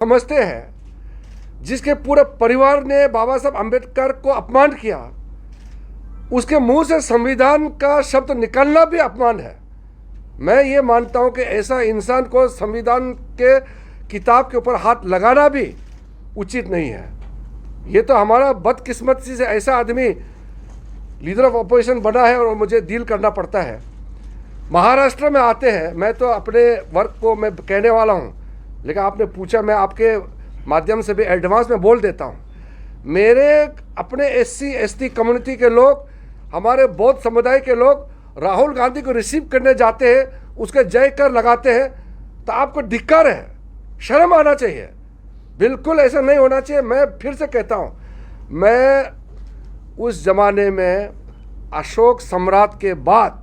समझते हैं, जिसके पूरे परिवार ने बाबा साहब अंबेडकर को अपमान किया, उसके मुंह से संविधान का शब्द निकलना भी अपमान है। मैं ये मानता हूं कि ऐसा इंसान को संविधान के किताब के ऊपर हाथ लगाना भी उचित नहीं है। ये तो हमारा बदकिस्मती से ऐसा आदमी लीडर ऑफ अपोजिशन बना है और मुझे डील करना पड़ता है। महाराष्ट्र में आते हैं, मैं तो अपने वर्क को मैं कहने वाला हूँ, लेकिन आपने पूछा, मैं आपके माध्यम से भी एडवांस में बोल देता हूँ। मेरे अपने SC ST कम्युनिटी के लोग, हमारे बौद्ध समुदाय के लोग राहुल गांधी को रिसीव करने जाते हैं, उसके जयकर लगाते हैं, तो आपको धिक्कार है, शर्म आना चाहिए। बिल्कुल ऐसा नहीं होना चाहिए। मैं फिर से कहता हूँ, मैं उस जमाने में अशोक सम्राट के बाद,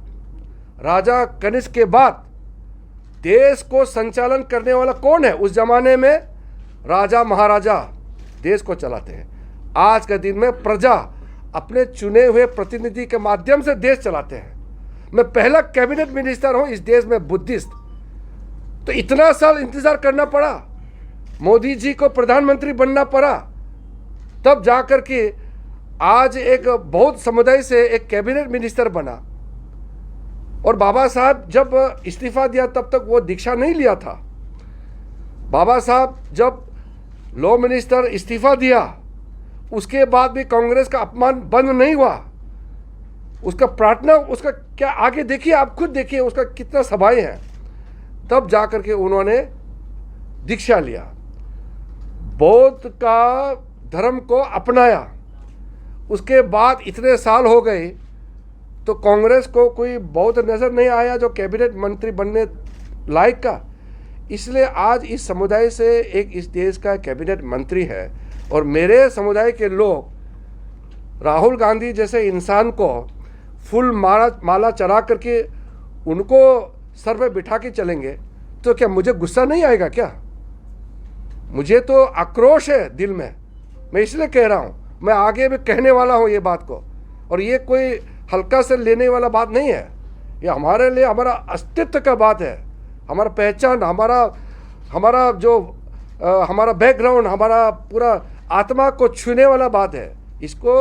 राजा कनिष्क के बाद देश को संचालन करने वाला कौन है? उस जमाने में राजा महाराजा देश को चलाते हैं। आज के दिन में प्रजा अपने चुने हुए प्रतिनिधि के माध्यम से देश चलाते हैं। मैं पहला कैबिनेट मिनिस्टर हूं इस देश में बुद्धिस्ट, तो इतना साल इंतजार करना पड़ा, मोदी जी को प्रधानमंत्री बनना पड़ा, तब जाकर के आज एक बौद्ध समुदाय से एक कैबिनेट मिनिस्टर बना। और बाबा साहब जब इस्तीफा दिया तब तक वो दीक्षा नहीं लिया था। बाबा साहब जब लॉ मिनिस्टर इस्तीफा दिया, उसके बाद भी कांग्रेस का अपमान बंद नहीं हुआ। उसका प्रार्थना, उसका क्या आगे देखिए, आप खुद देखिए उसका कितना सभाएं हैं। तब जाकर के उन्होंने दीक्षा लिया, बौद्ध का धर्म को अपनाया। उसके बाद इतने साल हो गए तो कांग्रेस को कोई बौद्ध नज़र नहीं आया जो कैबिनेट मंत्री बनने लायक का। इसलिए आज इस समुदाय से एक इस देश का कैबिनेट मंत्री है। और मेरे समुदाय के लोग राहुल गांधी जैसे इंसान को फूल माला चढ़ा करके उनको सर पे बिठा के चलेंगे तो क्या मुझे गुस्सा नहीं आएगा क्या? मुझे तो आक्रोश है दिल में। मैं इसलिए कह रहा हूँ, मैं आगे भी कहने वाला हूँ ये बात को। और ये कोई हल्का से लेने वाला बात नहीं है, ये हमारे लिए हमारा अस्तित्व का बात है, हमारा पहचान, हमारा जो हमारा बैकग्राउंड, हमारा पूरा आत्मा को छूने वाला बात है। इसको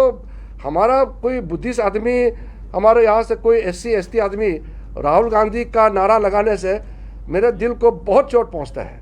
हमारा कोई बुद्धिस्ट आदमी, हमारे यहाँ से कोई SC ST आदमी राहुल गांधी का नारा लगाने से मेरे दिल को बहुत चोट पहुँचता है।